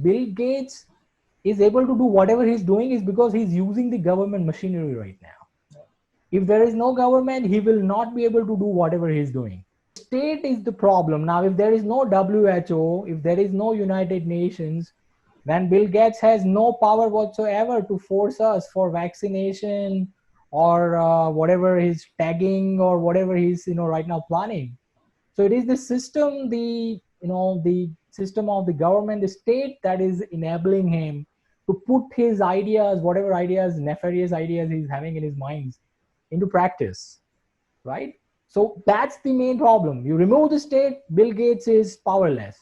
Bill Gates is able to do whatever he's doing is because he's using the government machinery right now. If there is no government, he will not be able to do whatever he's doing. State is the problem. Now, if there is no WHO, if there is no United Nations, then Bill Gates has no power whatsoever to force us for vaccination or whatever he's tagging or whatever he's right now planning. So it is the system, the system of the government, the state, that is enabling him to put his ideas, whatever ideas, nefarious ideas he's having in his minds, into practice, right? So that's the main problem. You remove the state, Bill Gates is powerless.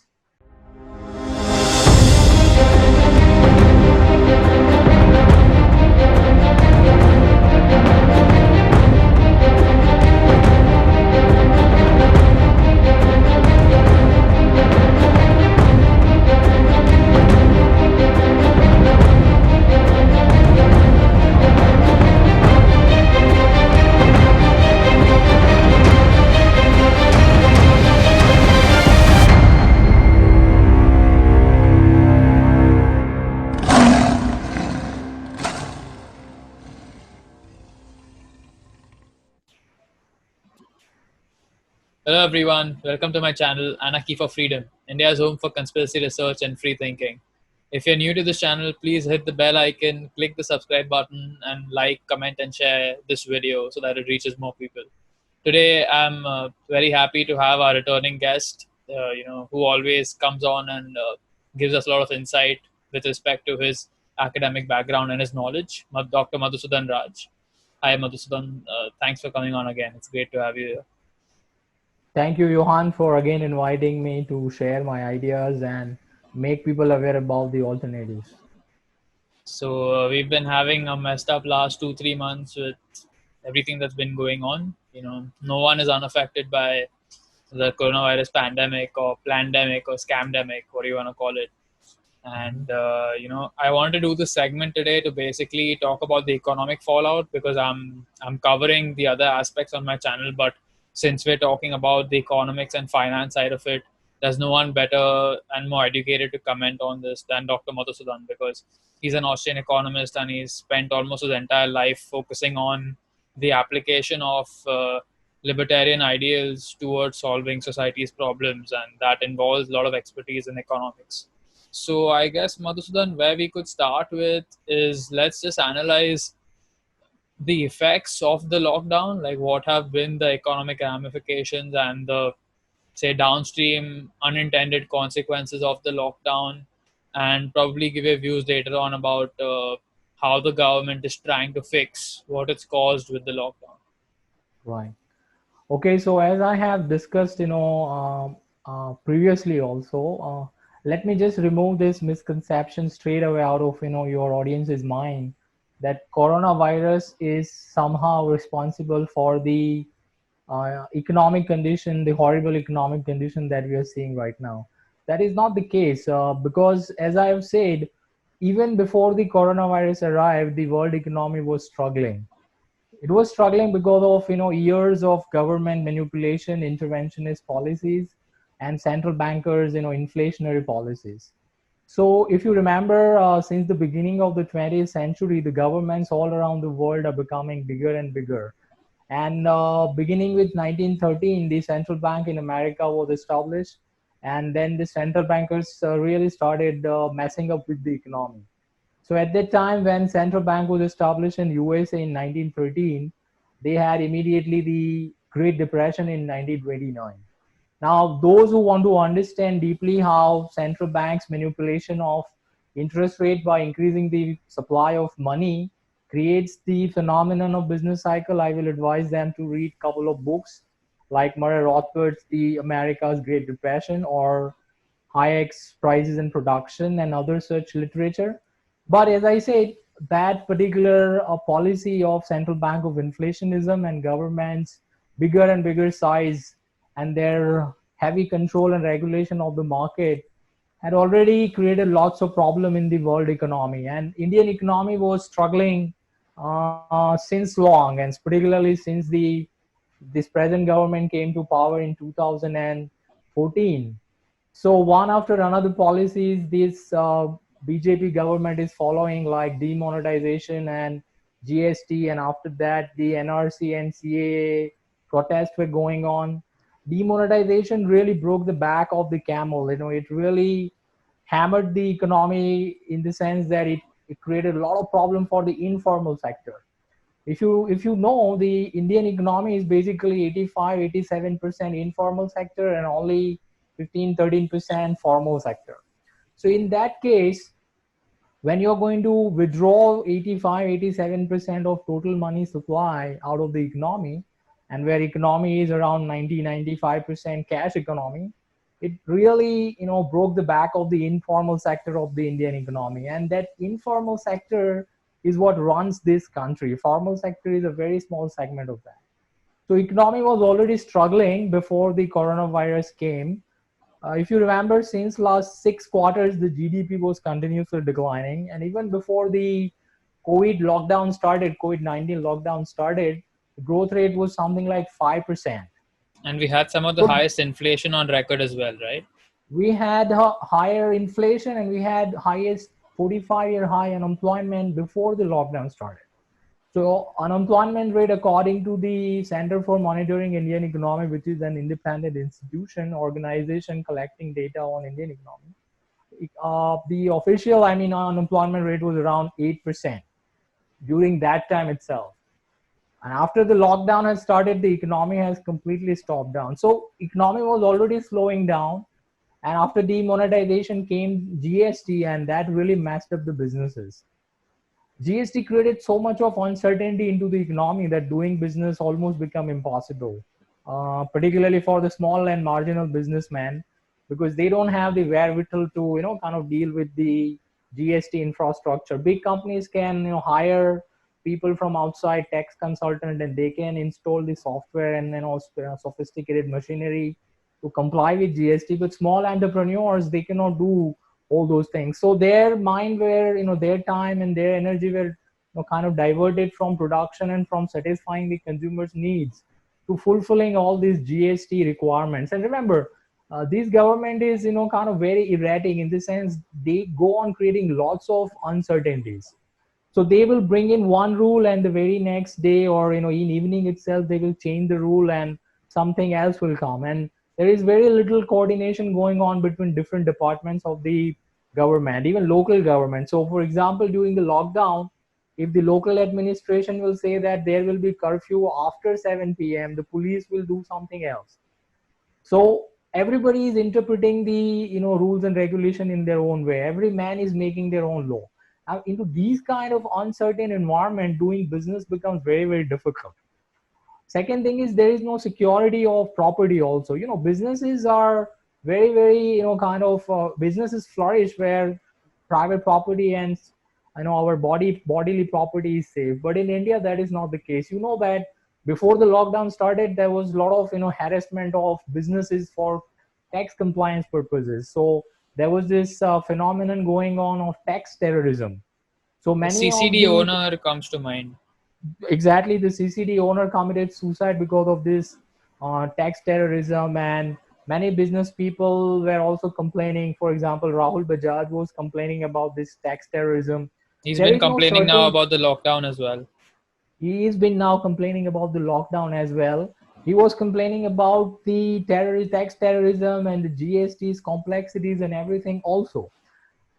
Hello everyone, welcome to my channel Anarchy for Freedom, India's home for conspiracy research and free thinking. If you're new to this channel, please hit the bell icon, click the subscribe button, and like, comment, and share this video so that it reaches more people. Today, I'm very happy to have our returning guest, who always comes on and gives us a lot of insight with respect to his academic background and his knowledge, Dr. Madhusudan Raj. Hi, Madhusudan. Thanks for coming on again. It's great to have you here. Thank you, Johan, for again inviting me to share my ideas and make people aware about the alternatives. So we've been having a messed up last 2-3 months with everything that's been going on. No one is unaffected by the coronavirus pandemic or plandemic or scamdemic, what do you want to call it. And I wanted to do this segment today to basically talk about the economic fallout, because I'm covering the other aspects on my channel, but since we're talking about the economics and finance side of it, there's no one better and more educated to comment on this than Dr. Madhusudan, because he's an Austrian economist and he's spent almost his entire life focusing on the application of libertarian ideals towards solving society's problems, and that involves a lot of expertise in economics. So I guess, Madhusudan, where we could start with is, let's just analyze the effects of the lockdown, like what have been the economic ramifications and the, say, downstream unintended consequences of the lockdown, and probably give your views later on about how the government is trying to fix what it's caused with the lockdown. Right. Okay, so as I have discussed, previously also, let me just remove this misconception straight away out of, your audience's mind, that coronavirus is somehow responsible for the economic condition, the horrible economic condition that we are seeing right now. That is not the case, because as I have said, even before the coronavirus arrived, the world economy was struggling. It was struggling because of years of government manipulation, interventionist policies, and central bankers inflationary policies. So if you remember, since the beginning of the 20th century, the governments all around the world are becoming bigger and bigger. And beginning with 1913, the central bank in America was established, and then the central bankers really started messing up with the economy. So at that time, when central bank was established in USA in 1913, they had immediately the Great Depression in 1929. Now, those who want to understand deeply how central banks' manipulation of interest rate by increasing the supply of money creates the phenomenon of business cycle, I will advise them to read a couple of books like Murray Rothbard's The America's Great Depression, or Hayek's Prices and Production, and other such literature. But as I said, that particular policy of central bank of inflationism and governments bigger and bigger size and their heavy control and regulation of the market had already created lots of problem in the world economy, and Indian economy was struggling since long, and particularly since this present government came to power in 2014. So one after another policies this BJP government is following, like demonetization and GST, and after that the NRC and CAA protests were going on. Demonetization really broke the back of the camel. It really hammered the economy in the sense that it created a lot of problem for the informal sector. If you know, the Indian economy is basically 85-87% informal sector and only 15-13% formal sector. So in that case, when you're going to withdraw 85-87% of total money supply out of the economy, and where economy is around 90-95% cash economy, it really broke the back of the informal sector of the Indian economy. And that informal sector is what runs this country. Formal sector is a very small segment of that. So economy was already struggling before the coronavirus came. If you remember, since last 6 quarters, the GDP was continuously declining, and even before the COVID-19 lockdown started, the growth rate was something like 5%. And we had some of the So highest inflation on record as well, right? we had higher inflation, and we had highest 45-year high unemployment before the lockdown started. So unemployment rate, according to the Center for Monitoring Indian Economy, which is an independent organization collecting data on Indian economy, the official, unemployment rate was around 8% during that time itself. And after the lockdown has started, the economy has completely stopped down. So economy was already slowing down. And after demonetization came GST, and that really messed up the businesses. GST created so much of uncertainty into the economy that doing business almost become impossible, particularly for the small and marginal businessmen, because they don't have the wherewithal to kind of deal with the GST infrastructure. Big companies can hire people from outside, tax consultant, and they can install the software and sophisticated machinery to comply with GST. But small entrepreneurs, they cannot do all those things. So their mind were, their time and their energy were kind of diverted from production and from satisfying the consumers' needs to fulfilling all these GST requirements. And remember, this government is kind of very erratic in the sense they go on creating lots of uncertainties. So they will bring in one rule, and the very next day, or in evening itself, they will change the rule and something else will come. And there is very little coordination going on between different departments of the government, even local government. So for example, during the lockdown, if the local administration will say that there will be curfew after 7 p.m., the police will do something else. So everybody is interpreting the rules and regulation in their own way. Every man is making their own law. Now into these kind of uncertain environment, doing business becomes very, very difficult. Second thing is there is no security of property also. Businesses are very, very kind of businesses flourish where private property and our bodily property is safe. But in India, that is not the case. That before the lockdown started, there was a lot of harassment of businesses for tax compliance purposes. So there was this phenomenon going on of tax terrorism. So The many of CCD the owner comes to mind. exactly, the CCD owner committed suicide because of this tax terrorism, and many business people were also complaining. For example, Rahul Bajaj was complaining about this tax terrorism. He's There been is no complaining now certain. about the lockdown as well. He has been now complaining about the lockdown as well. He was complaining about the tax terrorism and the GST's complexities and everything also.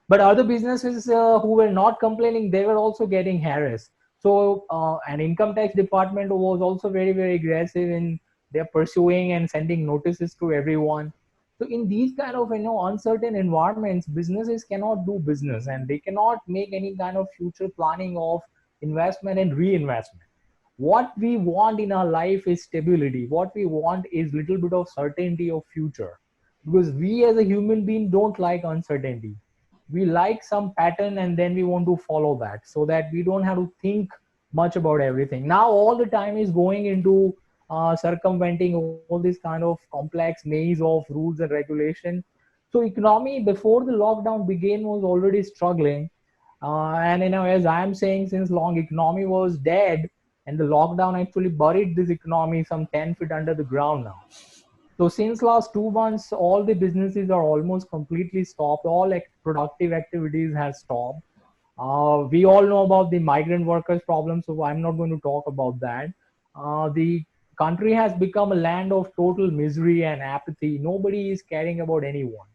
But other businesses who were not complaining, they were also getting harassed. So an income tax department was also very, very aggressive in their pursuing and sending notices to everyone. So in these kind of uncertain environments, businesses cannot do business, and they cannot make any kind of future planning of investment and reinvestment. What we want in our life is stability. What we want is little bit of certainty of future, because we as a human being don't like uncertainty. We like some pattern, and then we want to follow that so that we don't have to think much about everything. Now all the time is going into circumventing all this kind of complex maze of rules and regulation. So economy before the lockdown began was already struggling, and as I am saying, since long economy was dead, and the lockdown actually buried this economy some 10 feet under the ground now. So since last 2 months, all the businesses are almost completely stopped. All productive activities have stopped. We all know about the migrant workers problem, so I'm not going to talk about that. The country has become a land of total misery and apathy. Nobody is caring about anyone.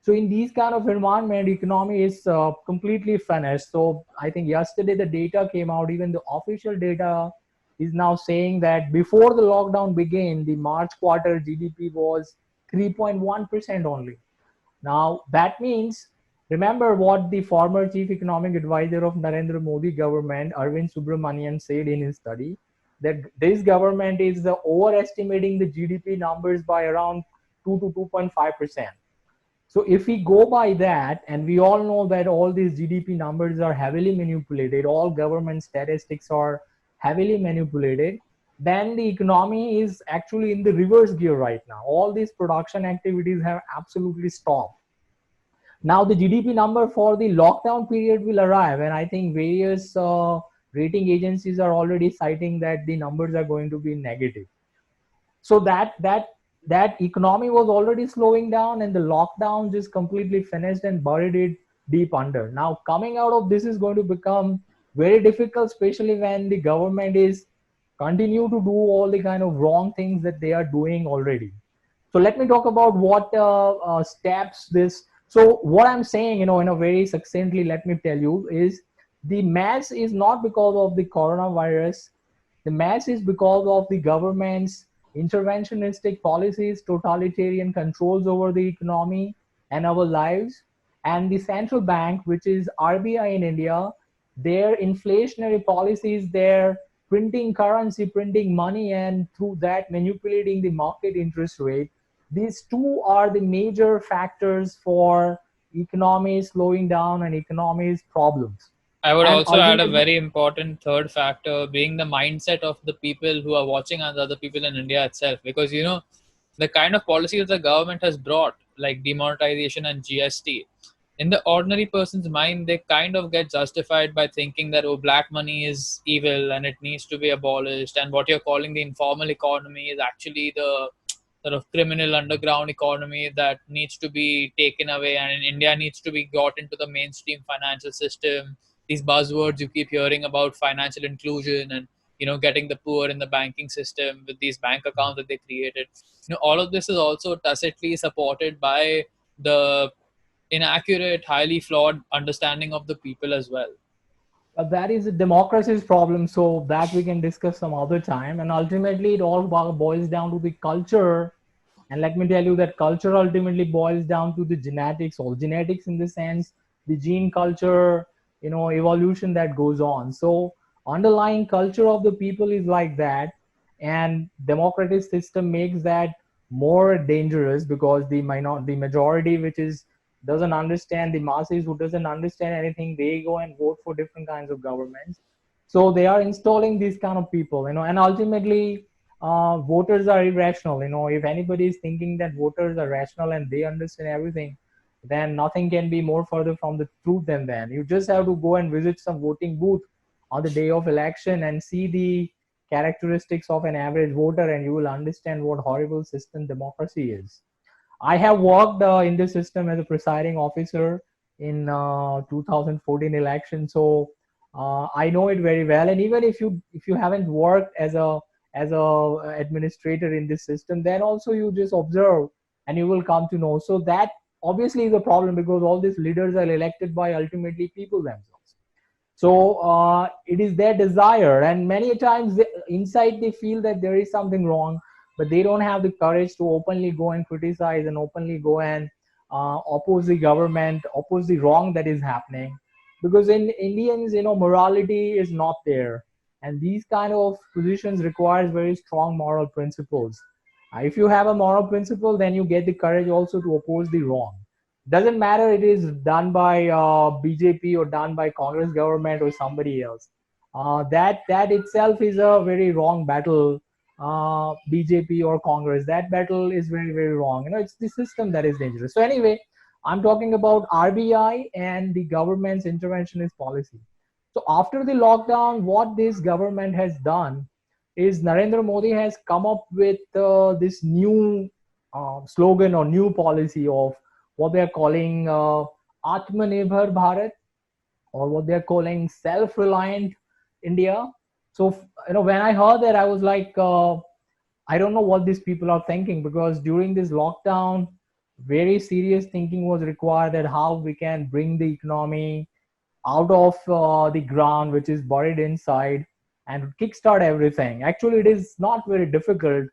So in these kind of environment, economy is completely finished. So I think yesterday the data came out, even the official data is now saying that before the lockdown began, the March quarter GDP was 3.1% only. Now that means, remember what the former chief economic advisor of Narendra Modi government, Arvind Subramanian, said in his study, that this government is overestimating the GDP numbers by around 2 to 2.5%. So if we go by that, and we all know that all these GDP numbers are heavily manipulated, all government statistics are heavily manipulated, then the economy is actually in the reverse gear right now. All these production activities have absolutely stopped. Now the GDP number for the lockdown period will arrive, and I think various rating agencies are already citing that the numbers are going to be negative. So that economy was already slowing down, and the lockdown just completely finished and buried it deep under. Now coming out of this is going to become very difficult, especially when the government is continue to do all the kind of wrong things that they are doing already. So let me talk about what steps this. So what I'm saying, in a very succinctly, let me tell you, is the mess is not because of the coronavirus. The mess is because of the government's interventionistic policies, totalitarian controls over the economy and our lives, and the central bank, which is RBI in India, their inflationary policies, their printing currency, printing money, and through that manipulating the market interest rate. These two are the major factors for economy slowing down and economy's problems. I would And also add a ultimately, very important third factor being the mindset of the people who are watching and the other people in India itself. Because, the kind of policies the government has brought, like demonetization and GST, in the ordinary person's mind, they kind of get justified by thinking that, oh, black money is evil and it needs to be abolished. And what you're calling the informal economy is actually the sort of criminal underground economy that needs to be taken away, and in India needs to be got into the mainstream financial system. These buzzwords you keep hearing about financial inclusion and getting the poor in the banking system with these bank accounts that they created. All of this is also tacitly supported by the inaccurate, highly flawed understanding of the people as well. that is a democracy's problem, so that we can discuss some other time. And ultimately, it all boils down to the culture. And let me tell you that culture ultimately boils down to the genetics, or genetics in the sense, the gene culture, evolution that goes on. So underlying culture of the people is like that, and democratic system makes that more dangerous, because the majority, which is doesn't understand, the masses who doesn't understand anything, they go and vote for different kinds of governments. So they are installing these kind of people, and ultimately voters are irrational. If anybody is thinking that voters are rational and they understand everything, then nothing can be more further from the truth than that. You just have to go and visit some voting booth on the day of election and see the characteristics of an average voter, and you will understand what horrible system democracy is. I have worked in this system as a presiding officer in 2014 election, so I know it very well. And even if you haven't worked as a administrator in this system, then also you just observe and you will come to know. So that obviously is a problem, because all these leaders are elected by ultimately people themselves. So it is their desire, and many times inside they feel that there is something wrong, but they don't have the courage to openly go and criticize and openly go and oppose the government, oppose the wrong that is happening. Because in Indians, morality is not there, and these kind of positions requires very strong moral principles. If you have a moral principle, then you get the courage also to oppose the wrong. Doesn't matter it is done by BJP or done by Congress government or somebody else. That itself is a very wrong battle. BJP or Congress, that battle is very, very wrong. It's the system that is dangerous. So anyway, I'm talking about RBI and the government's interventionist policy. So after the lockdown, what this government has done is Narendra Modi has come up with this new slogan or new policy of what they're calling Atmanirbhar Bharat, or what they're calling self-reliant India. So when I heard that, I was like, I don't know what these people are thinking, because during this lockdown, very serious thinking was required that how we can bring the economy out of the ground, which is buried inside, and kickstart everything. Actually, it is not very difficult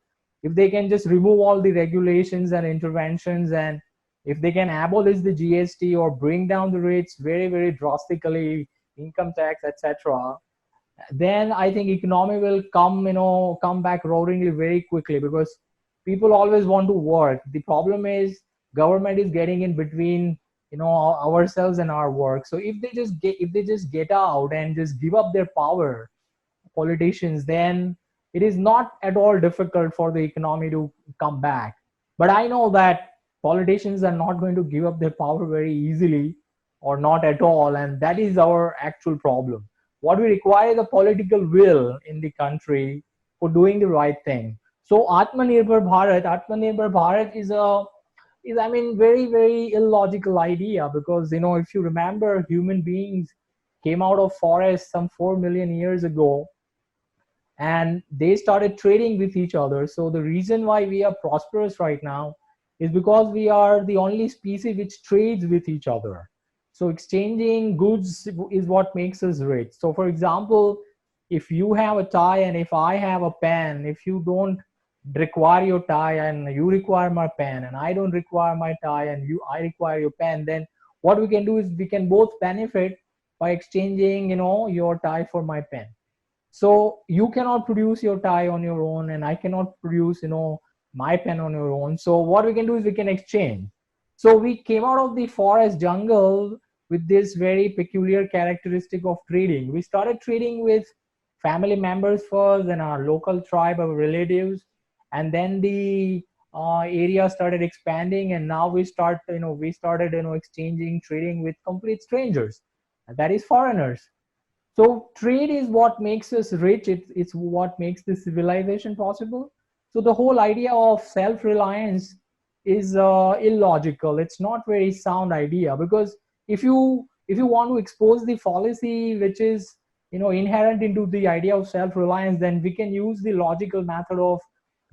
if they can just remove all the regulations and interventions, and if they can abolish the GST or bring down the rates very, very drastically, income tax, etc., then I think economy will come back roaringly very quickly, because people always want to work. The problem is government is getting in between ourselves and our work. So if they just get out and just give up their power, politicians, then it is not at all difficult for the economy to come back. But I know that politicians are not going to give up their power very easily, or not at all, and that is our actual problem. What we require is a political will in the country for doing the right thing. So Atmanirbhar Bharat is, I mean, very, very illogical idea, because if you remember, human beings came out of forests some 4 million years ago, and they started trading with each other. So the reason why we are prosperous right now is because we are the only species which trades with each other. So exchanging goods is what makes us rich. So for example, if you have a tie and if I have a pen, if you don't require your tie and you require my pen, and I don't require my tie and I require your pen, then what we can do is we can both benefit by exchanging your tie for my pen. So you cannot produce your tie on your own, and I cannot produce my pen on your own. So what we can do is we can exchange. So we came out of the forest jungle with this very peculiar characteristic of trading. We started trading with family members first, and our local tribe of relatives, and then the area started expanding, and now we started exchanging, trading with complete strangers, and that is foreigners. So trade is what makes us rich. It's what makes the civilization possible. So the whole idea of self-reliance is illogical. It's not very sound idea, because if you want to expose the fallacy which is inherent into the idea of self-reliance, then we can use the logical method of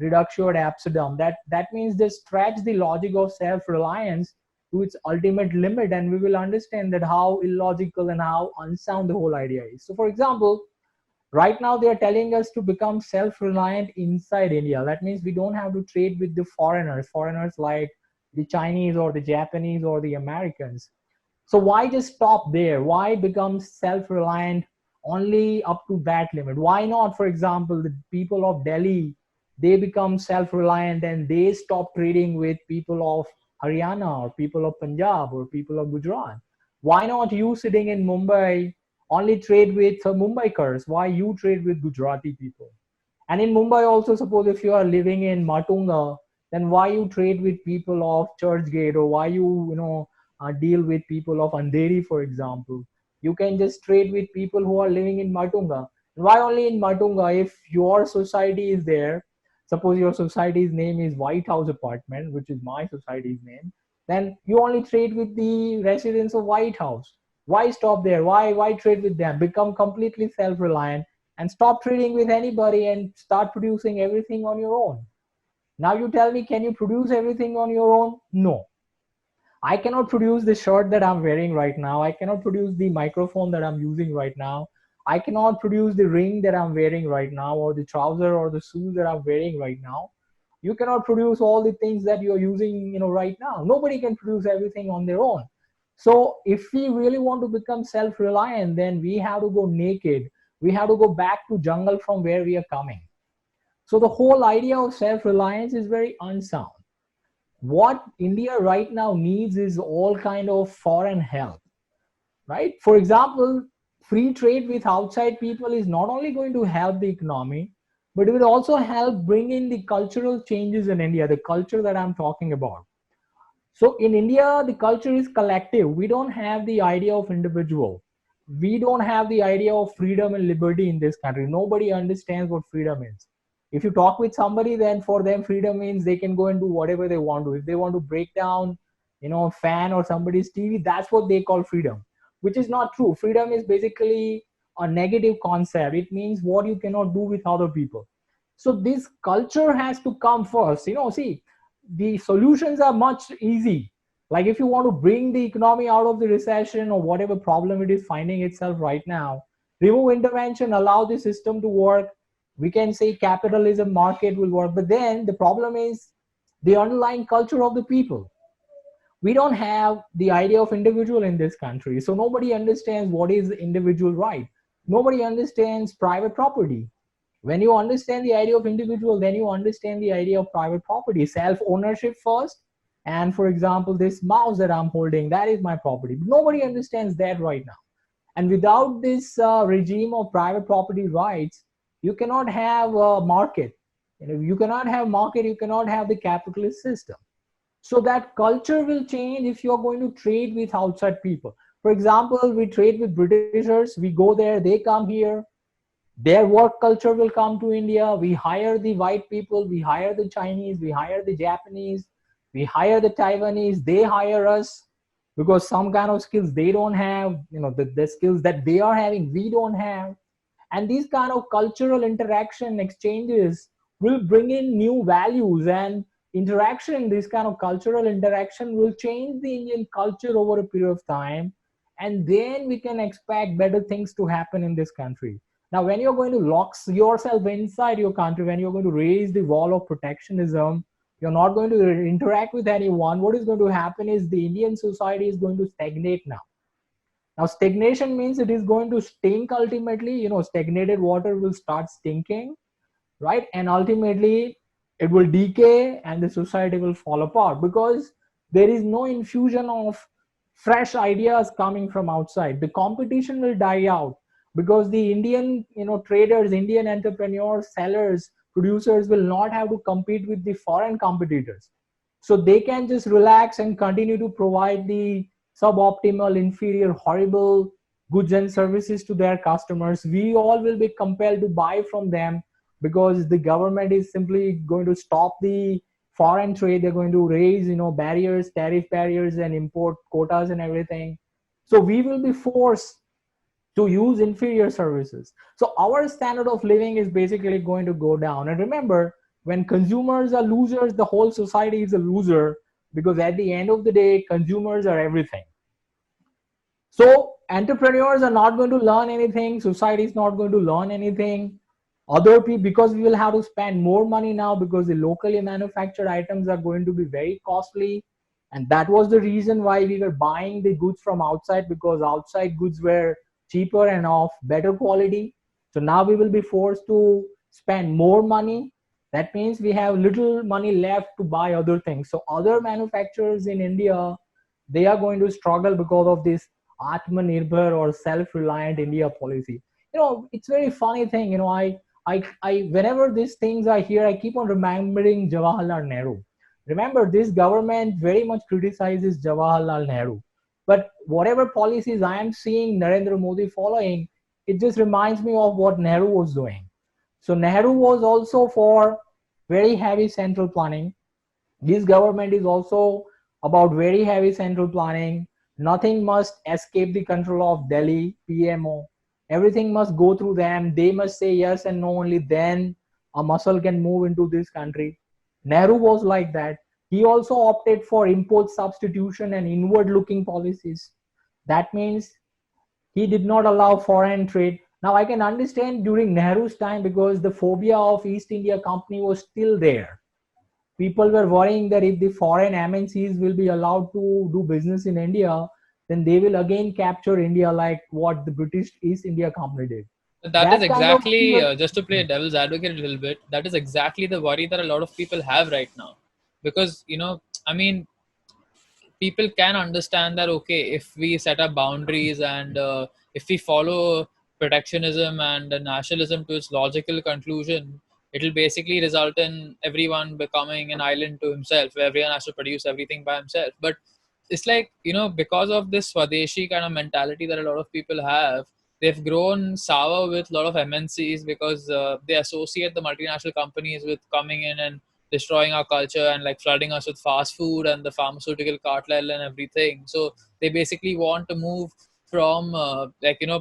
reductio ad absurdum. That means just stretch the logic of self-reliance to its ultimate limit, and we will understand that how illogical and how unsound the whole idea is. So for example, right now they are telling us to become self-reliant inside India. That means we don't have to trade with the foreigners like the Chinese or the Japanese or the Americans. So why just stop there? Why become self-reliant only up to that limit? Why not, for example, the people of Delhi, they become self-reliant and they stop trading with people of Haryana or people of Punjab or people of Gujarat? Why not you sitting in Mumbai only trade with Mumbaikars? Why you trade with Gujarati people? And in Mumbai also, suppose if you are living in Matunga, then why you trade with people of Churchgate, or why deal with people of Andheri, for example? You can just trade with people who are living in Matunga. Why only in Matunga? If your society is there, suppose your society's name is White House Apartment, which is my society's name, then you only trade with the residents of White House. Why stop there? Why trade with them? Become completely self-reliant and stop trading with anybody and start producing everything on your own. Now you tell me, can you produce everything on your own? No. I cannot produce the shirt that I'm wearing right now. I cannot produce the microphone that I'm using right now. I cannot produce the ring that I'm wearing right now, or the trouser or the shoes that I'm wearing right now. You cannot produce all the things that you're using right now. Nobody can produce everything on their own. So if we really want to become self-reliant, then we have to go naked. We have to go back to jungle from where we are coming. So the whole idea of self-reliance is very unsound. What India right now needs is all kind of foreign help, right? For example, free trade with outside people is not only going to help the economy, but it will also help bring in the cultural changes in India, the culture that I'm talking about. So in India, the culture is collective. We don't have the idea of individual. We don't have the idea of freedom and liberty in this country. Nobody understands what freedom is. If you talk with somebody, then for them freedom means they can go and do whatever they want to. If they want to break down, a fan or somebody's TV, that's what they call freedom, which is not true. Freedom is basically a negative concept. It means what you cannot do with other people. So this culture has to come first. See, the solutions are much easy. Like if you want to bring the economy out of the recession or whatever problem it is finding itself right now, remove intervention, allow the system to work. We can say capitalism market will work, but then the problem is the underlying culture of the people. We don't have the idea of individual in this country, so nobody understands what is individual right. Nobody understands private property. When you understand the idea of individual, then you understand the idea of private property, self ownership first. And for example, this mouse that I'm holding, that is my property, but nobody understands that right now. And without this regime of private property rights, you cannot have a market. You cannot have market, you cannot have the capitalist system. So that culture will change if you're going to trade with outside people. For example, we trade with Britishers, we go there, they come here, their work culture will come to India. We hire the white people, we hire the Chinese, we hire the Japanese, we hire the Taiwanese, they hire us because some kind of skills they don't have, the skills that they are having, we don't have. And these kind of cultural interaction exchanges will bring in new values, and interaction, this kind of cultural interaction will change the Indian culture over a period of time. And then we can expect better things to happen in this country. Now, when you're going to lock yourself inside your country, when you're going to raise the wall of protectionism, you're not going to interact with anyone. What is going to happen is the Indian society is going to stagnate now. Now, stagnation means it is going to stink ultimately. Stagnated water will start stinking, right? And ultimately, it will decay and the society will fall apart because there is no infusion of fresh ideas coming from outside. The competition will die out because the Indian, traders, Indian entrepreneurs, sellers, producers will not have to compete with the foreign competitors. So they can just relax and continue to provide the suboptimal, inferior, horrible goods and services to their customers. We all will be compelled to buy from them because the government is simply going to stop the foreign trade. They're going to raise, barriers, tariff barriers, and import quotas and everything. So we will be forced to use inferior services. So our standard of living is basically going to go down. And remember, when consumers are losers, the whole society is a loser because at the end of the day, consumers are everything. So entrepreneurs are not going to learn anything. Society is not going to learn anything. Other people, because we will have to spend more money now because the locally manufactured items are going to be very costly. And that was the reason why we were buying the goods from outside, because outside goods were cheaper and of better quality. So now we will be forced to spend more money. That means we have little money left to buy other things. So other manufacturers in India, they are going to struggle because of this Atmanirbhar or self-reliant India policy. It's very funny thing. Whenever these things I hear, I keep on remembering Jawaharlal Nehru. Remember, this government very much criticizes Jawaharlal Nehru. But whatever policies I am seeing Narendra Modi following, it just reminds me of what Nehru was doing. So Nehru was also for very heavy central planning. This government is also about very heavy central planning. Nothing must escape the control of Delhi, PMO. Everything must go through them. They must say yes and no, only then a muscle can move into this country. Nehru was like that. He also opted for import substitution and inward looking policies. That means he did not allow foreign trade. Now I can understand during Nehru's time because the phobia of East India Company was still there. People were worrying that if the foreign MNCs will be allowed to do business in India, then they will again capture India like what the British East India Company did. That is That kind of exactly, fear. just to play devil's advocate a little bit, that is exactly the worry that a lot of people have right now. Because, I mean, people can understand that, okay, if we set up boundaries and if we follow protectionism and nationalism to its logical conclusion, it'll basically result in everyone becoming an island to himself, where everyone has to produce everything by himself. But it's like, because of this Swadeshi kind of mentality that a lot of people have, they've grown sour with a lot of MNCs because they associate the multinational companies with coming in and destroying our culture and like flooding us with fast food and the pharmaceutical cartel and everything. So they basically want to move from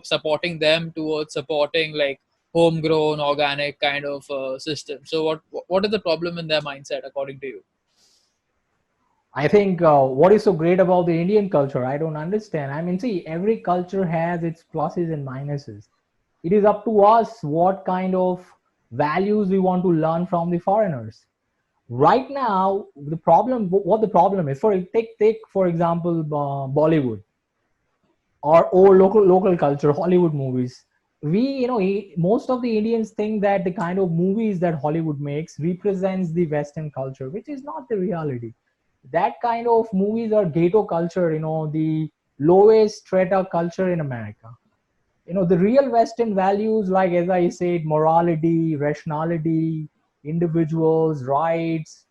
supporting them towards supporting like homegrown organic kind of system. So what is the problem in their mindset according to you? I think what is so great about the Indian culture, I don't understand. I mean, see, every culture has its pluses and minuses. It is up to us what kind of values we want to learn from the foreigners. Right now, the problem, what the problem is, for take for example, Bollywood or local culture, Hollywood movies. We, most of the Indians think that the kind of movies that Hollywood makes represents the Western culture, which is not the reality. That kind of movies are ghetto culture, the lowest strata culture in America. The real Western values, like as I said, morality, rationality, individuals, rights,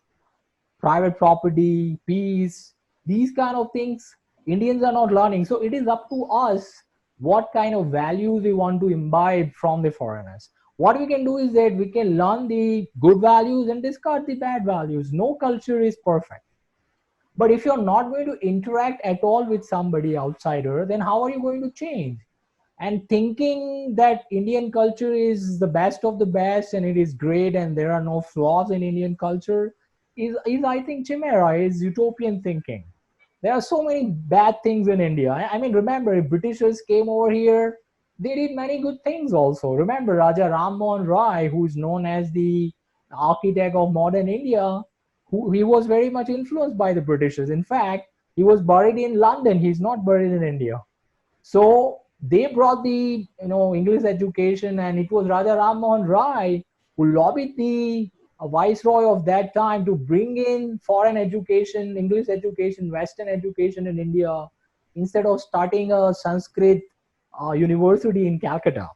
private property, peace, these kind of things Indians are not learning. So it is up to us what kind of values we want to imbibe from the foreigners. What we can do is that we can learn the good values and discard the bad values. No culture is perfect. But if you're not going to interact at all with somebody outsider, then how are you going to change? And thinking that Indian culture is the best of the best and it is great and there are no flaws in Indian culture is I think chimera, is utopian thinking. There are so many bad things in India. I mean, remember, if Britishers came over here, they did many good things also. Remember Raja Ram Mohan Rai, who is known as the architect of modern India, who he was very much influenced by the Britishers. In fact, he was buried in London. He's not buried in India. So they brought the English education, and it was Raja Ram Mohan Rai who lobbied the viceroy of that time to bring in foreign education, English education, Western education in India, instead of starting a Sanskrit university in Calcutta.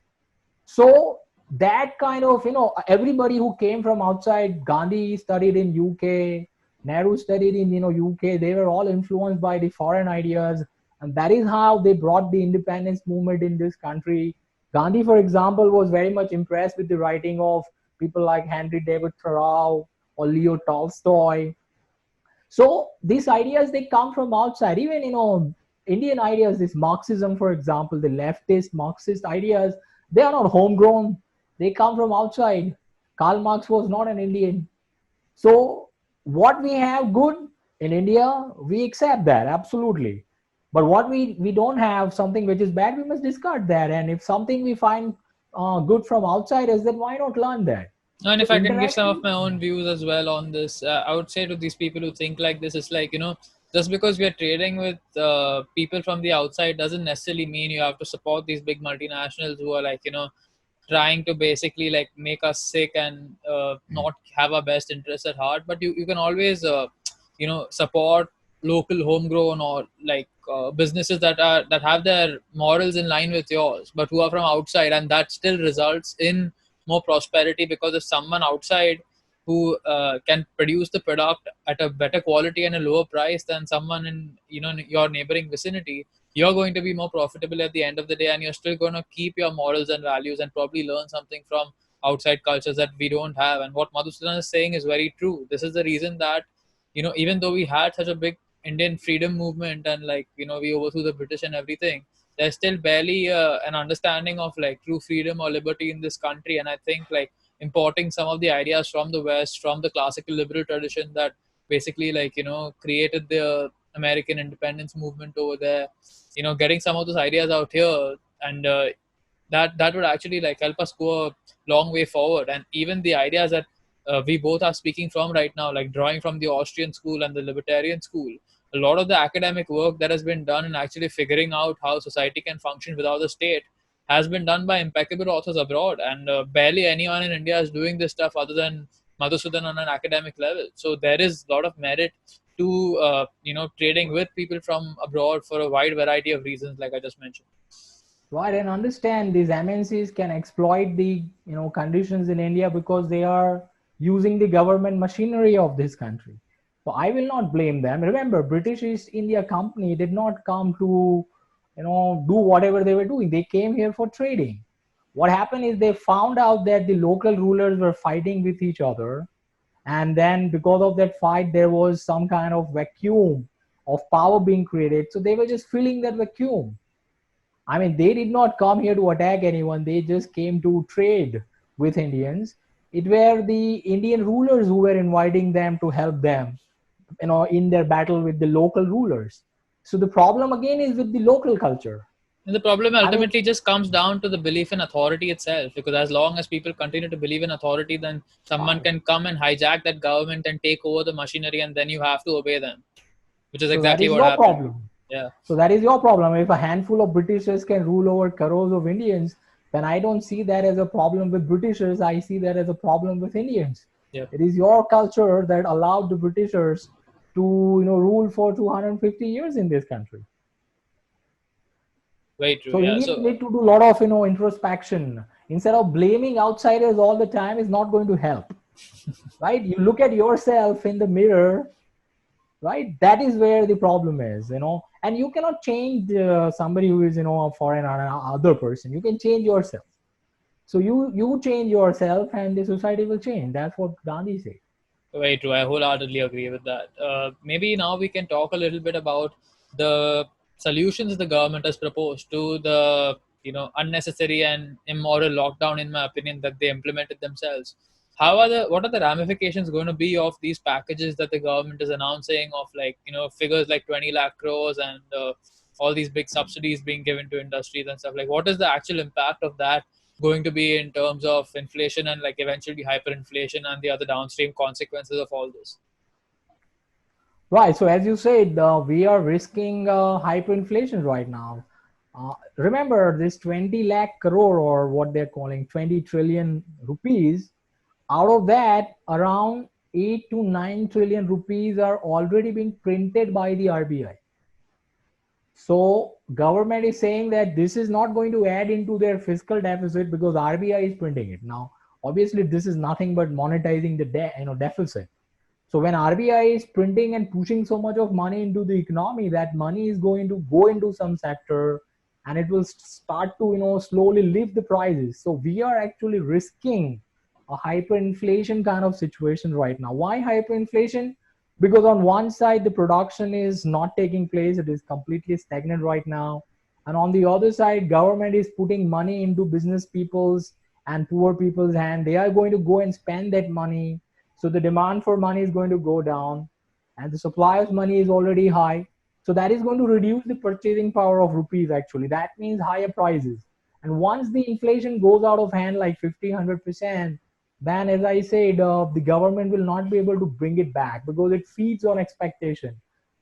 So that kind of, everybody who came from outside, Gandhi studied in UK, Nehru studied in UK, they were all influenced by the foreign ideas, and that is how they brought the independence movement in this country. Gandhi, for example, was very much impressed with the writing of people like Henry David Thoreau or Leo Tolstoy. So these ideas, they come from outside. Even Indian ideas, this Marxism, for example, the leftist Marxist ideas, they are not homegrown. They come from outside. Karl Marx was not an Indian. So what we have good in India, we accept that absolutely. But what we don't have, something which is bad, we must discard that. And if something we find good from outsiders, then why not learn that? And So if I can give some of interaction. my own views as well on this, I would say to these people who think like this, it's like, just because we are trading with people from the outside doesn't necessarily mean you have to support these big multinationals who are like, trying to basically like make us sick and not have our best interests at heart. But you can always, support local homegrown or like businesses that have their morals in line with yours, but who are from outside, and that still results in more prosperity because if someone outside who can produce the product at a better quality and a lower price than someone in your neighboring vicinity, you're going to be more profitable at the end of the day, and you're still going to keep your morals and values and probably learn something from outside cultures that we don't have. And what Madhusudan is saying is very true. This is the reason that even though we had such a big Indian freedom movement and like we overthrew the British and everything, there's still barely an understanding of like true freedom or liberty in this country. And I think like importing some of the ideas from the West, from the classical liberal tradition that basically like created the American independence movement over there, getting some of those ideas out here, and that would actually like help us go a long way forward. And even the ideas that we both are speaking from right now, like drawing from the Austrian school and the libertarian school, a lot of the academic work that has been done in actually figuring out how society can function without the state has been done by impeccable authors abroad, and barely anyone in India is doing this stuff other than Madhusudan on an academic level. So there is a lot of merit to trading with people from abroad for a wide variety of reasons, like I just mentioned. Right, and understand these MNCs can exploit the conditions in India because they are using the government machinery of this country. So I will not blame them. Remember, British East India Company did not come to do whatever they were doing. They came here for trading. What happened is they found out that the local rulers were fighting with each other, and then because of that fight there was some kind of vacuum of power being created, so they were just filling that vacuum. I mean, they did not come here to attack anyone, they just came to trade with Indians. It were the Indian rulers who were inviting them to help them, in their battle with the local rulers. So the problem again is with the local culture. And the problem I mean, ultimately just comes down to the belief in authority itself, because as long as people continue to believe in authority, then someone right. can come and hijack that government and take over the machinery, and then you have to obey them, which is So that exactly is what your happened. problem. Yeah. So that is your problem. If a handful of Britishers can rule over crores of Indians, then I don't see that as a problem with Britishers. I see that as a problem with Indians. Yeah. It is your culture that allowed the Britishers to, rule for 250 years in this country. Very true. So Yeah. Indians So need to do a lot of, introspection. Instead of blaming outsiders all the time is not going to help, right? You look at yourself in the mirror, right? That is where the problem is, and you cannot change somebody who is, a foreign or other person. You can change yourself. So you change yourself and the society will change. That's what Gandhi said. very true. I wholeheartedly agree with that. Maybe now we can talk a little bit about the solutions the government has proposed to the unnecessary and immoral lockdown, in my opinion, that they implemented themselves. What are the ramifications going to be of these packages that the government is announcing, of like figures like 20 lakh crores and all these big subsidies being given to industries and stuff? Like, what is the actual impact of that going to be in terms of inflation and like eventually hyperinflation and the other downstream consequences of all this? Right. So as you said, we are risking hyperinflation right now. Remember this 20 lakh crore, or what they're calling 20 trillion rupees. Out of that, around 8 to 9 trillion rupees are already being printed by the RBI. So government is saying that this is not going to add into their fiscal deficit because RBI is printing it. Now, obviously, this is nothing but monetizing the deficit. So when RBI is printing and pushing so much of money into the economy, that money is going to go into some sector, and it will start to slowly lift the prices. So we are actually risking a hyperinflation kind of situation right now. Why hyperinflation? Because on one side the production is not taking place, it is completely stagnant right now, and on the other side government is putting money into business people's and poor people's hand. They are going to go and spend that money, so the demand for money is going to go down, and the supply of money is already high. So that is going to reduce the purchasing power of rupees. Actually, that means higher prices. And once the inflation goes out of hand like 50-100%, then as I said, the government will not be able to bring it back because it feeds on expectation.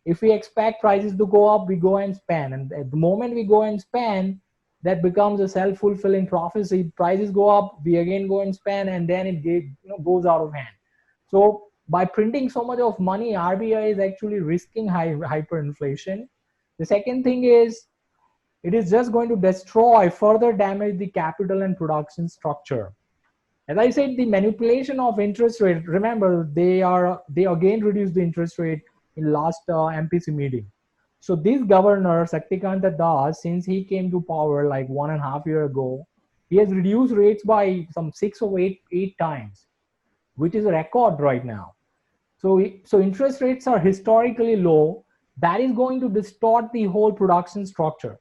If we expect prices to go up, we go and spend, and at the moment we go and spend, that becomes a self-fulfilling prophecy. Prices go up, we again go and spend, and then it goes out of hand. So by printing so much of money, RBI is actually risking hyperinflation. The second thing is, it is just going to destroy, further damage the capital and production structure. As I said, the manipulation of interest rate. Remember, they again reduced the interest rate in last MPC meeting. So this governor Saktikanta Das, since he came to power like 1.5 years ago, he has reduced rates by some 6 or 8 times, which is a record right now. So interest rates are historically low. That is going to distort the whole production structure.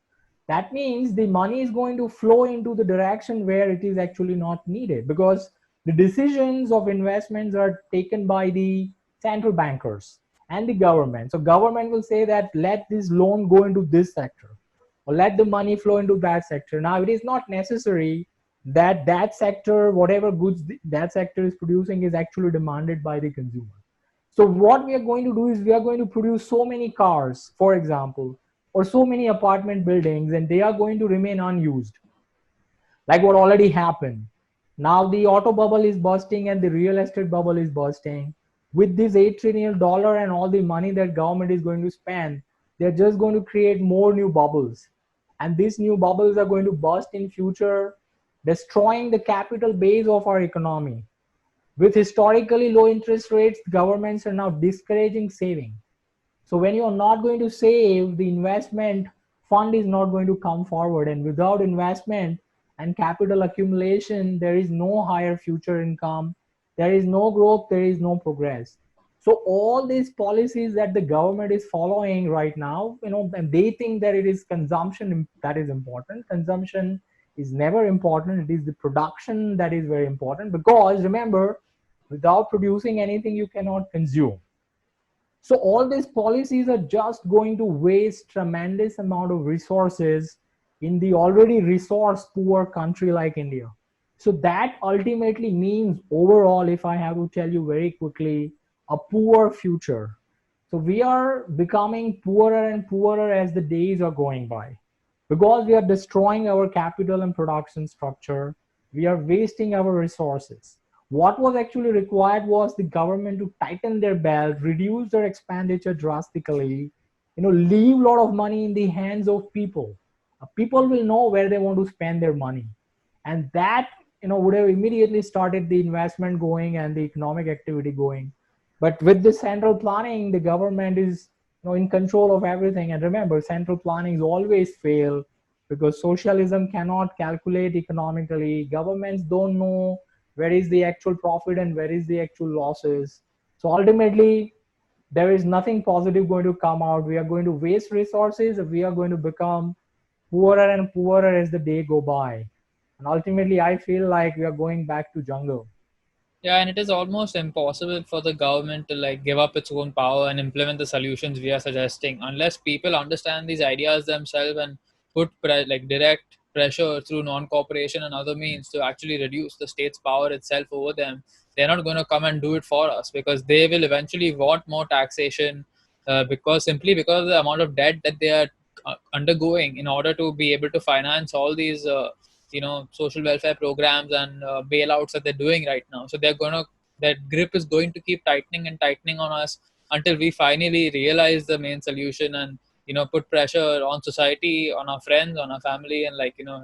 That means the money is going to flow into the direction where it is actually not needed, because the decisions of investments are taken by the central bankers and the government. So government will say that let this loan go into this sector, or let the money flow into that sector. Now it is not necessary that that sector, whatever goods that sector is producing, is actually demanded by the consumer. So what we are going to do is we are going to produce so many cars, for example, or so many apartment buildings, and they are going to remain unused, like what already happened. Now the auto bubble is bursting and the real estate bubble is bursting. With this $8 trillion and all the money that government is going to spend, they're just going to create more new bubbles. And these new bubbles are going to burst in future, destroying the capital base of our economy. With historically low interest rates, governments are now discouraging saving. So when you're not going to save, the investment fund is not going to come forward. And without investment and capital accumulation, there is no higher future income, there is no growth, there is no progress. So all these policies that the government is following right now, and they think that it is consumption that is important. Consumption is never important. It is the production that is very important, because remember, without producing anything, you cannot consume. So all these policies are just going to waste tremendous amount of resources in the already resource poor country like India. So that ultimately means overall, if I have to tell you very quickly, a poor future. So we are becoming poorer and poorer as the days are going by, because we are destroying our capital and production structure. We are wasting our resources. What was actually required was the government to tighten their belt, reduce their expenditure drastically, leave a lot of money in the hands of people. People will know where they want to spend their money, and that would have immediately started the investment going and the economic activity going. But with the central planning, the government is in control of everything. And remember, central plannings always fail, because socialism cannot calculate economically. Governments don't know where is the actual profit and where is the actual losses. So ultimately, there is nothing positive going to come out. We are going to waste resources. We are going to become poorer and poorer as the day go by. And ultimately, I feel like we are going back to jungle. Yeah, and it is almost impossible for the government to like give up its own power and implement the solutions we are suggesting unless people understand these ideas themselves and put like direct pressure through non-cooperation and other means to actually reduce the state's power itself over them. They're not going to come and do it for us because they will eventually want more taxation, because simply because of the amount of debt that they are undergoing in order to be able to finance all these social welfare programs and bailouts that they're doing right now. So that grip is going to keep tightening and tightening on us until we finally realize the main solution and put pressure on society, on our friends, on our family, and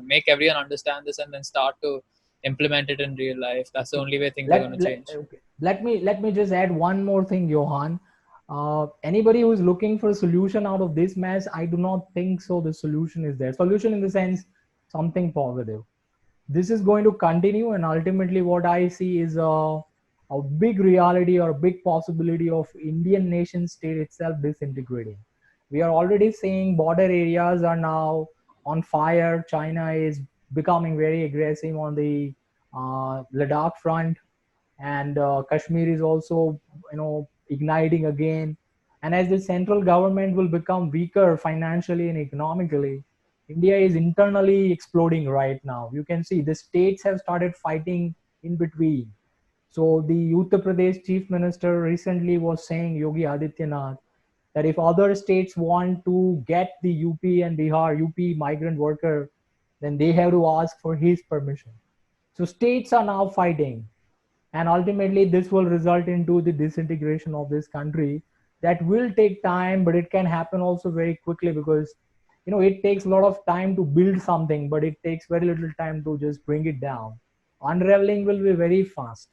make everyone understand this and then start to implement it in real life. That's the Okay. only way things are going to change. Okay. Let me just add one more thing, Johan. Anybody who is looking for a solution out of this mess, I do not think so. The solution is there. Solution in the sense something positive. This is going to continue, and ultimately what I see is a big reality or a big possibility of Indian nation state itself disintegrating. We are already seeing border areas are now on fire. China is becoming very aggressive on the Ladakh front, and Kashmir is also igniting again. And as the central government will become weaker financially and economically, India is internally exploding right now. You can see the states have started fighting in between. So the Uttar Pradesh chief minister recently was saying, Yogi Adityanath, that if other states want to get the UP and Bihar, UP migrant worker, then they have to ask for his permission. So states are now fighting, and ultimately this will result into the disintegration of this country. That will take time, but it can happen also very quickly, because it takes a lot of time to build something, but it takes very little time to just bring it down. Unraveling will be very fast.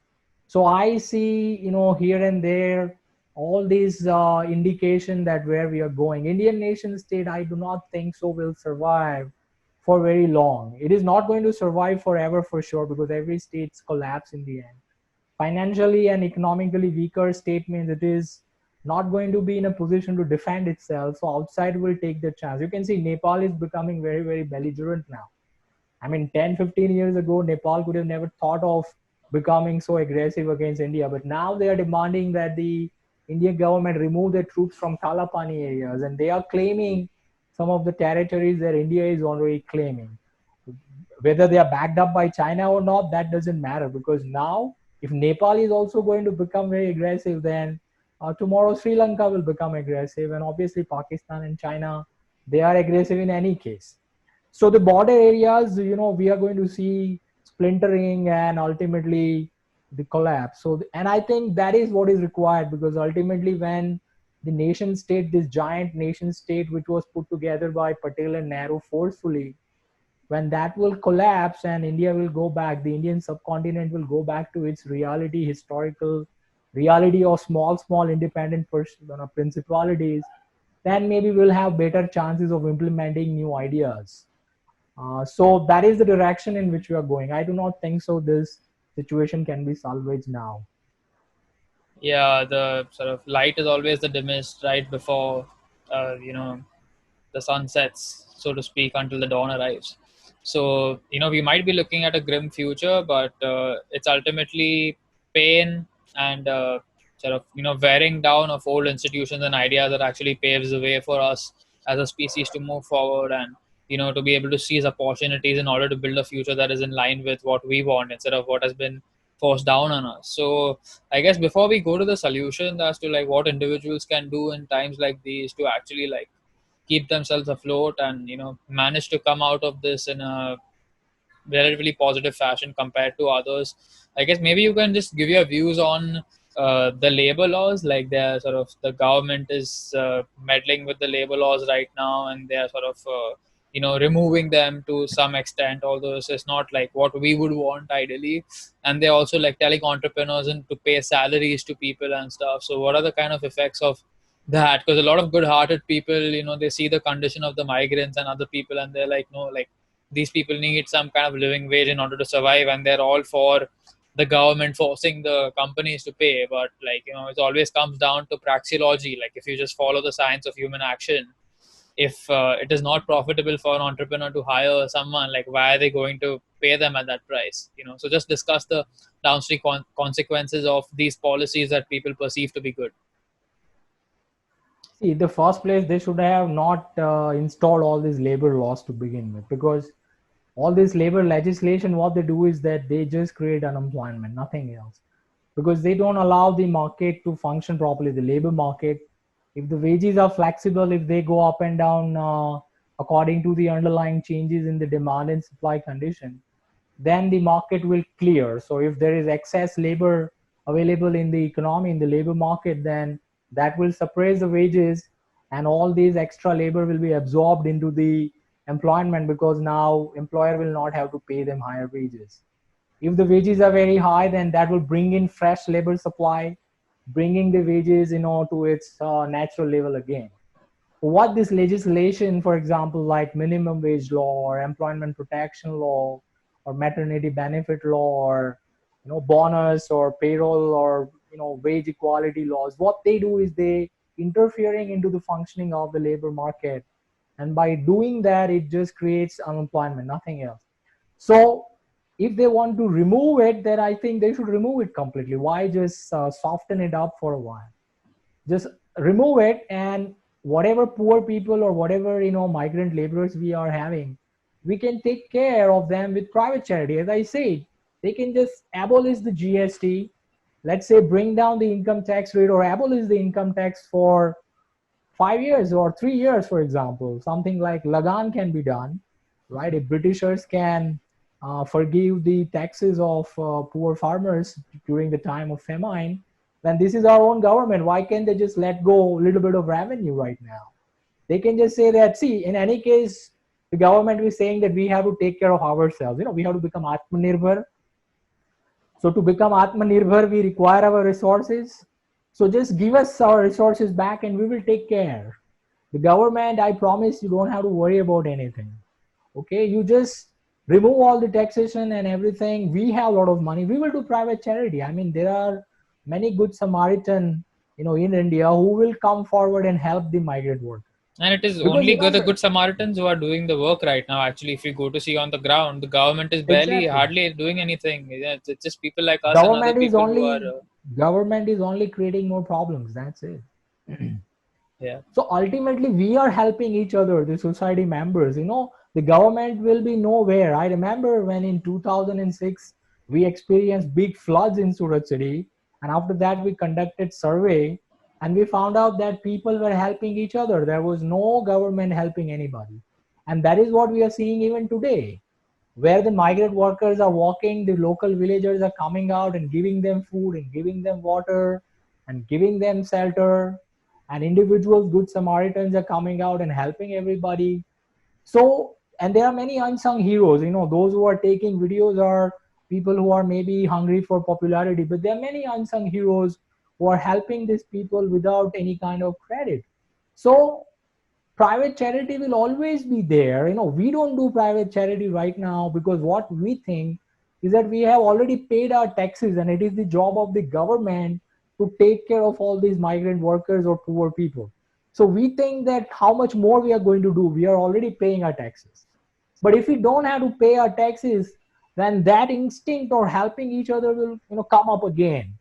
So I see here and there all these indication that where we are going, Indian nation state, I do not think so will survive for very long. It is not going to survive forever for sure, because every state's collapse in the end. Financially and economically weaker state means it is not going to be in a position to defend itself. So outside will take the chance. You can see Nepal is becoming very, very belligerent now. I mean, 10, 15 years ago, Nepal could have never thought of becoming so aggressive against India. But now they are demanding that the Indian government remove their troops from Kalapani areas. And they are claiming some of the territories that India is already claiming. Whether they are backed up by China or not, that doesn't matter, because now if Nepal is also going to become very aggressive, then tomorrow Sri Lanka will become aggressive, and obviously Pakistan and China, they are aggressive in any case. So the border areas, we are going to see splintering and ultimately the collapse. So, and I think that is what is required, because ultimately when the nation state, this giant nation state, which was put together by Patel and Nehru forcefully, when that will collapse and India will go back, the Indian subcontinent will go back to its reality, historical reality of small, small independent principalities. then maybe we'll have better chances of implementing new ideas. So that is the direction in which we are going. I do not think so this situation can be salvaged now. Yeah, the sort of light is always the dimmest right before the sun sets, so to speak, until the dawn arrives. So we might be looking at a grim future, but it's ultimately pain and sort of wearing down of old institutions and ideas that actually paves the way for us as a species to move forward and to be able to seize opportunities in order to build a future that is in line with what we want instead of what has been forced down on us. So I guess before we go to the solution as to like what individuals can do in times like these to actually like keep themselves afloat and manage to come out of this in a relatively positive fashion compared to others. I guess maybe you can just give your views on the labor laws. Like they're sort of the government is meddling with the labor laws right now, and they're sort of removing them to some extent. Although this is not like what we would want ideally, and they're also like telling entrepreneurs and to pay salaries to people and stuff. So what are the kind of effects of that? Because a lot of good-hearted people, they see the condition of the migrants and other people, and they're like, no, like these people need some kind of living wage in order to survive, and they're all for the government forcing the companies to pay. But like it always comes down to praxeology. Like if you just follow the science of human action, if it is not profitable for an entrepreneur to hire someone, like why are they going to pay them at that price? So just discuss the downstream consequences of these policies that people perceive to be good. See, in the first place, they should have not installed all these labor laws to begin with, because all this labor legislation, what they do is that they just create unemployment, nothing else. Because they don't allow the market to function properly, the labor market. If the wages are flexible, if they go up and down according to the underlying changes in the demand and supply condition, then the market will clear. So if there is excess labor available in the economy, in the labor market, then that will suppress the wages, and all these extra labor will be absorbed into the employment, because now employer will not have to pay them higher wages. If the wages are very high, then that will bring in fresh labor supply, bringing the wages to its natural level again. What this legislation, for example, like minimum wage law or employment protection law or maternity benefit law or bonus or payroll or wage equality laws, what they do is they interfering into the functioning of the labor market, and by doing that it just creates unemployment, nothing else. So if they want to remove it, then I think they should remove it completely. Why just soften it up for a while? Just remove it, and whatever poor people or whatever migrant laborers we are having, we can take care of them with private charity. As I said, they can just abolish the GST, let's say bring down the income tax rate or abolish the income tax for 5 years or 3 years, for example. Something like Lagan can be done, right? If Britishers can forgive the taxes of poor farmers during the time of famine, then this is our own government. Why can't they just let go a little bit of revenue right now? They can just say that, see, in any case, the government is saying that we have to take care of ourselves. We have to become Atmanirbhar. So to become Atmanirbhar, we require our resources. So just give us our resources back and we will take care. The government, I promise you don't have to worry about anything. Okay, you just remove all the taxation and everything. We have a lot of money. We will do private charity. I mean, there are many good Samaritan, in India who will come forward and help the migrant workers. And it is Because only the remember, good Samaritans who are doing the work right now. Actually, if you go to see on the ground, the government is barely, exactly, hardly doing anything. Yeah, it's just people like us and other government is people who are, only government is only creating more problems. That's it. yeah. So ultimately, we are helping each other, the society members. The government will be nowhere. I remember when in 2006 we experienced big floods in Surat city, and after that we conducted survey, and we found out that people were helping each other. There was no government helping anybody, and that is what we are seeing even today, where the migrant workers are walking, the local villagers are coming out and giving them food and giving them water and giving them shelter, and individuals, good Samaritans, are coming out and helping everybody. So, and there are many unsung heroes. Those who are taking videos are people who are maybe hungry for popularity, but there are many unsung heroes who are helping these people without any kind of credit. So private charity will always be there. We don't do private charity right now because what we think is that we have already paid our taxes, and it is the job of the government to take care of all these migrant workers or poor people. So we think that how much more we are going to do, we are already paying our taxes. But if we don't have to pay our taxes, then that instinct or helping each other will come up again,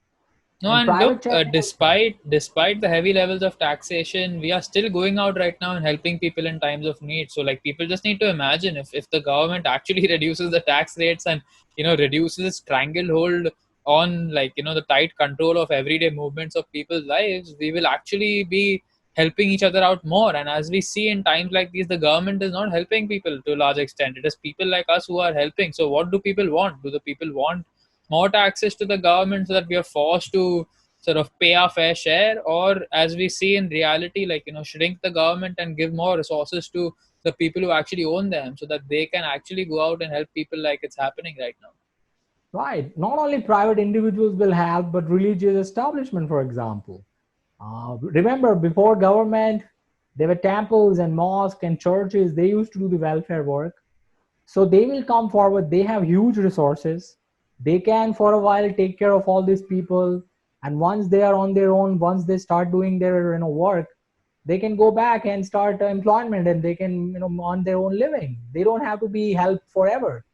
No, and and look, private charity will come. despite the heavy levels of taxation, we are still going out right now and helping people in times of need. So, like, people just need to imagine if the government actually reduces the tax rates and reduces stranglehold on, like, the tight control of everyday movements of people's lives, we will actually be helping each other out more. And as we see in times like these, the government is not helping people to a large extent. It is people like us who are helping. So, what do people want? Do the people want more taxes to the government so that we are forced to sort of pay our fair share, or as we see in reality, like, shrink the government and give more resources to the people who actually own them so that they can actually go out and help people like it's happening right now? Right. Not only private individuals will help, but religious establishment, for example. Remember, before government, there were temples and mosques and churches. They used to do the welfare work. So they will come forward. They have huge resources. They can, for a while, take care of all these people. And once they are on their own, once they start doing their work, they can go back and start employment, and they can on their own living. They don't have to be helped forever.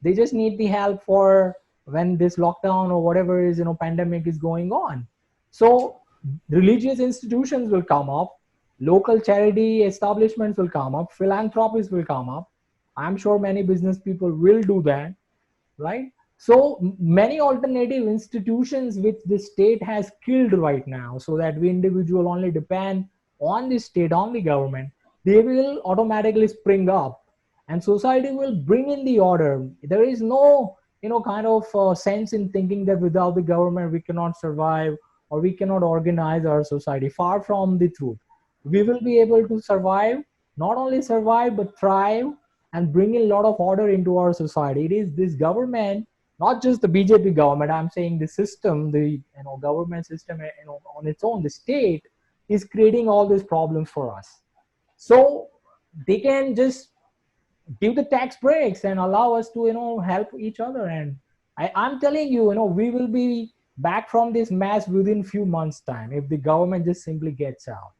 They just need the help for when this lockdown or whatever is pandemic is going on. So religious institutions will come up, local charity establishments will come up, philanthropists will come up. I'm sure many business people will do that, right? So many alternative institutions which the state has killed right now, so that we individual only depend on the state, on the government, they will automatically spring up, and society will bring in the order. There is no kind of sense in thinking that without the government we cannot survive or we cannot organize our society. Far from the truth. We will be able to survive, not only survive but thrive, and bring a lot of order into our society. It is this government, not just the BJP government. I'm saying the system, the government system, on its own, the state is creating all these problems for us. So they can just give the tax breaks and allow us to help each other. And I'm telling you, we will be back from this mess within few months time if the government just simply gets out.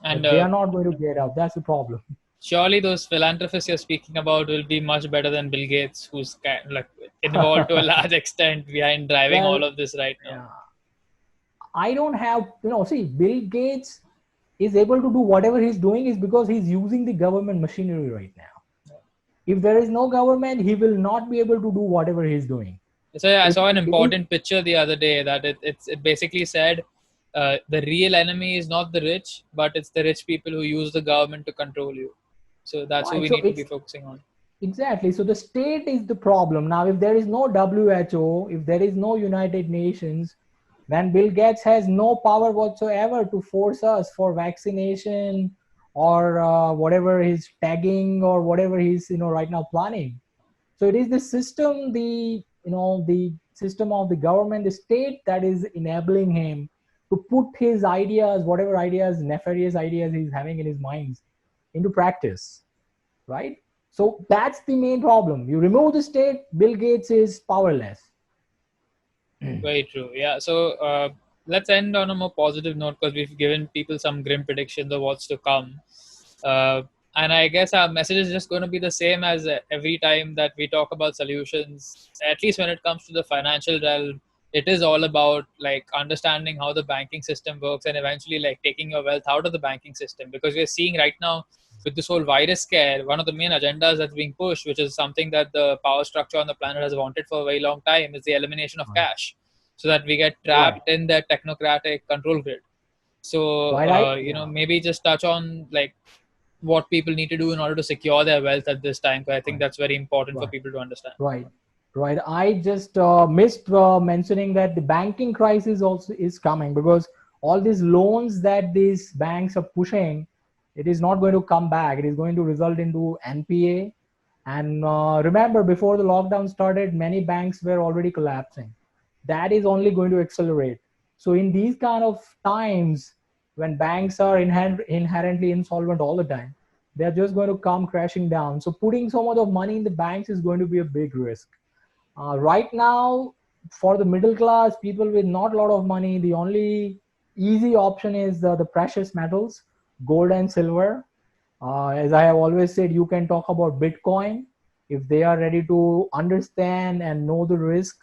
And But they are not going to get out. That's the problem. surely those philanthropists you're speaking about will be much better than Bill Gates, who's like involved to a large extent behind driving all Well, of this right now. yeah, I don't have, see, Bill Gates is able to do whatever he's doing is because he's using the government machinery right now. If there is no government, he will not be able to do whatever he's doing. So yeah, I If saw an it is, important picture the other day that it basically said the real enemy is not the rich, but it's the rich people who use the government to control you. So that's who right, we so need to be it's focusing on. exactly, so the state is the problem. Now, if there is no WHO, if there is no United Nations, then Bill Gates has no power whatsoever to force us for vaccination or whatever he's tagging or whatever he's right now planning. So it is the system, the system of the government, the state, that is enabling him to put his ideas, whatever ideas, nefarious ideas he's having in his minds, into practice, right? So that's the main problem. You remove the state, Bill Gates is powerless. Very true. Yeah. So let's end on a more positive note because we've given people some grim predictions of what's to come. Uh, and I guess our message is just going to be the same as every time that we talk about solutions. At least when it comes to the financial realm, it is all about like understanding how the banking system works and eventually like taking your wealth out of the banking system. Because we're seeing right now with this whole virus scare, one of the main agendas that's being pushed, which is something that the power structure on the planet has wanted for a very long time, is the elimination of Right. cash so that we get Right. trapped in the technocratic control grid. So, Right. Yeah. maybe just touch on like what people need to do in order to secure their wealth at this time. Because I think Right. that's very important for Right. people to understand. Right. Right. I just missed mentioning that the banking crisis also is coming, because all these loans that these banks are pushing, it is not going to come back. It is going to result into NPA. And remember, before the lockdown started, many banks were already collapsing. That is only going to accelerate. So in these kind of times, when banks are inherently insolvent all the time, they're just going to come crashing down. So putting so much of money in the banks is going to be a big risk. Right now, for the middle class, people with not a lot of money, the only easy option is the precious metals, gold and silver. As I have always said, you can talk about Bitcoin if they are ready to understand and know the risk,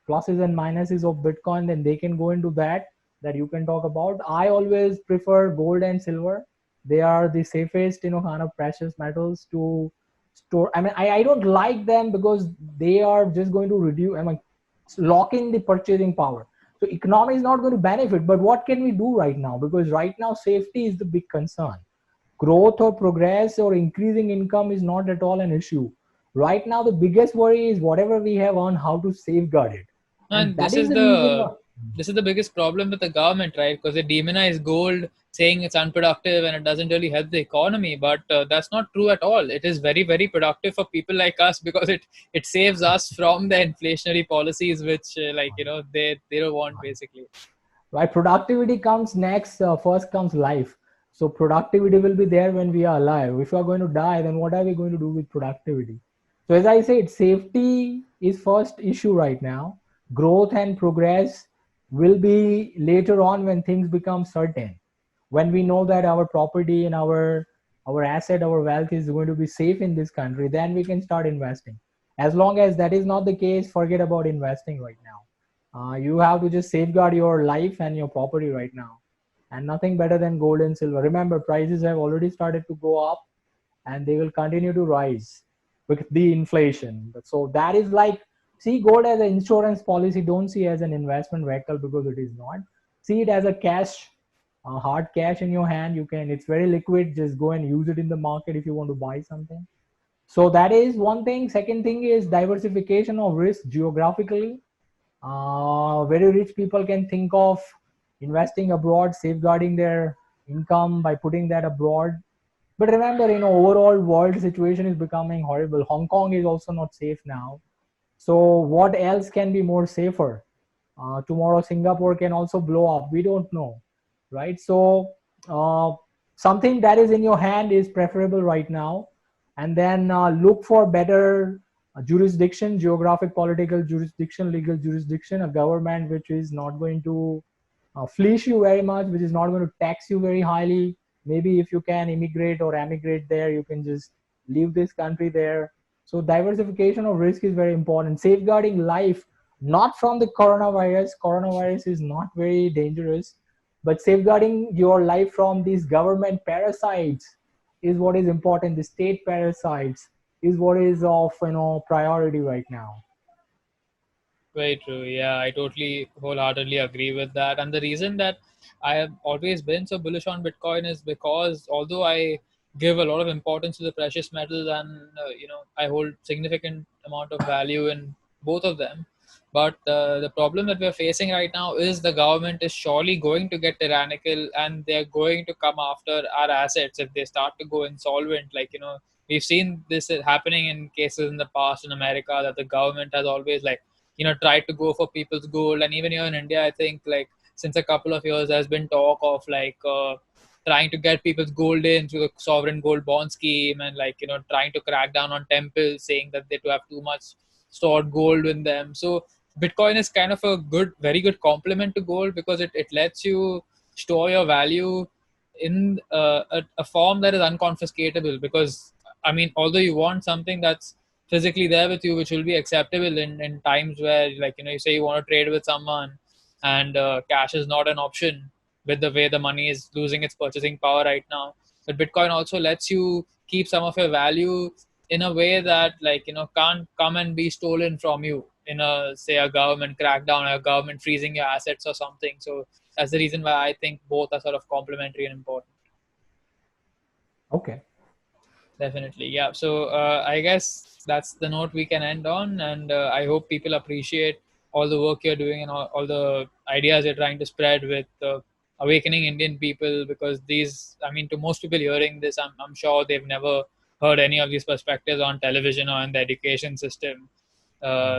pluses and minuses of Bitcoin, then they can go into that. That you can talk about. I always prefer gold and silver. They are the safest, kind of precious metals to store. I mean, I don't like them because they are just going to reduce. I mean, lock in the purchasing power. So economy is not going to benefit. But what can we do right now? Because right now safety is the big concern. Growth or progress or increasing income is not at all an issue. Right now, the biggest worry is whatever we have on how to safeguard it. And And that is the reason why. this is the biggest problem with the government, right? Because they demonize gold, saying it's unproductive and it doesn't really help the economy. But that's not true at all. It is very, very productive for people like us because it saves us from the inflationary policies, which they don't want basically. Right, productivity comes next. First comes life. So productivity will be there when we are alive. If we are going to die, then what are we going to do with productivity? So as I said, safety is first issue right now. Growth and progress will be later on when things become certain, when we know that our property and our asset, our wealth is going to be safe in this country, then we can start investing. As long as that is not the case, forget about investing right now. You have to just safeguard your life and your property right now, and nothing better than gold and silver. Remember, prices have already started to go up, and they will continue to rise with the inflation. So that is like, see gold as an insurance policy. Don't see as an investment vehicle, because it is not. See it as a cash, hard cash in your hand. You can, it's very liquid. Just go and use it in the market if you want to buy something. So that is one thing. Second thing is diversification of risk geographically. Very rich people can think of investing abroad, safeguarding their income by putting that abroad. But remember, overall world situation is becoming horrible. Hong Kong is also not safe now. So what else can be more safer? Tomorrow Singapore can also blow up. We don't know, right? So uh, something that is in your hand is preferable right now. And then look for better jurisdiction, geographic, political jurisdiction, legal jurisdiction, a government which is not going to fleece you very much, which is not going to tax you very highly. Maybe if you can immigrate or emigrate there, you can just leave this country there. So diversification of risk is very important. Safeguarding life, not from the coronavirus. Coronavirus is not very dangerous, but safeguarding your life from these government parasites is what is important. The state parasites is what is of priority right now. Very true. Yeah, I totally wholeheartedly agree with that. And the reason that I have always been so bullish on Bitcoin is because although I give a lot of importance to the precious metals and I hold significant amount of value in both of them, but the problem that we're facing right now is the government is surely going to get tyrannical and they're going to come after our assets if they start to go insolvent. We've seen this happening in cases in the past in America that the government has always tried to go for people's gold. And even here in India, I think since a couple of years there's been talk of trying to get people's gold in through the sovereign gold bond scheme, and trying to crack down on temples saying that they do have too much stored gold in them. So Bitcoin is kind of a very good complement to gold because it lets you store your value in a form that is unconfiscatable. Because I mean, although you want something that's physically there with you, which will be acceptable in times where you say you want to trade with someone and cash is not an option with the way the money is losing its purchasing power right now. But Bitcoin also lets you keep some of your value in a way that can't come and be stolen from you in a, say, a government crackdown or a government freezing your assets or something. So that's the reason why I think both are sort of complementary and important. Okay. Definitely, yeah. So I guess that's the note we can end on, and I hope people appreciate all the work you're doing and all the ideas you're trying to spread with awakening Indian people. Because I mean, to most people hearing this, I'm sure they've never heard any of these perspectives on television or in the education system.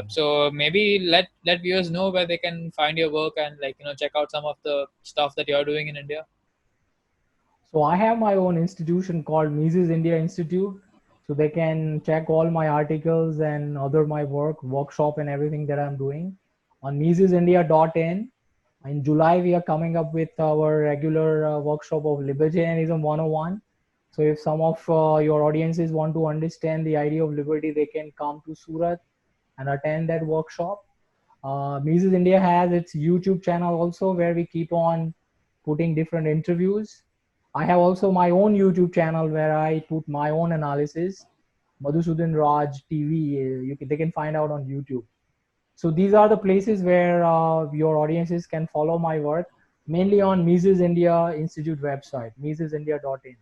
So maybe let viewers know where they can find your work and check out some of the stuff that you're doing in India. So I have my own institution called Mises India Institute. So they can check all my articles and other my workshop and everything that I'm doing on misesindia.in. In July, we are coming up with our regular workshop of Libertarianism 101. So if some of your audiences want to understand the idea of liberty, they can come to Surat and attend that workshop. Mises India has its YouTube channel also where we keep on putting different interviews. I have also my own YouTube channel where I put my own analysis. Madhusudan Raj TV, they can find out on YouTube. So these are the places where your audiences can follow my work, mainly on Mises India Institute website, misesindia.in.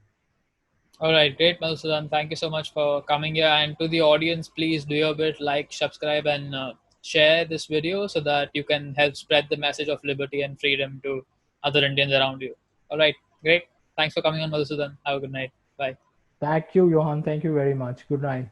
All right, great, Madhusudan. Thank you so much for coming here. And to the audience, please do your bit, like, subscribe, and share this video so that you can help spread the message of liberty and freedom to other Indians around you. All right, great. Thanks for coming on, Madhusudan. Have a good night. Bye. Thank you, Johan. Thank you very much. Good night.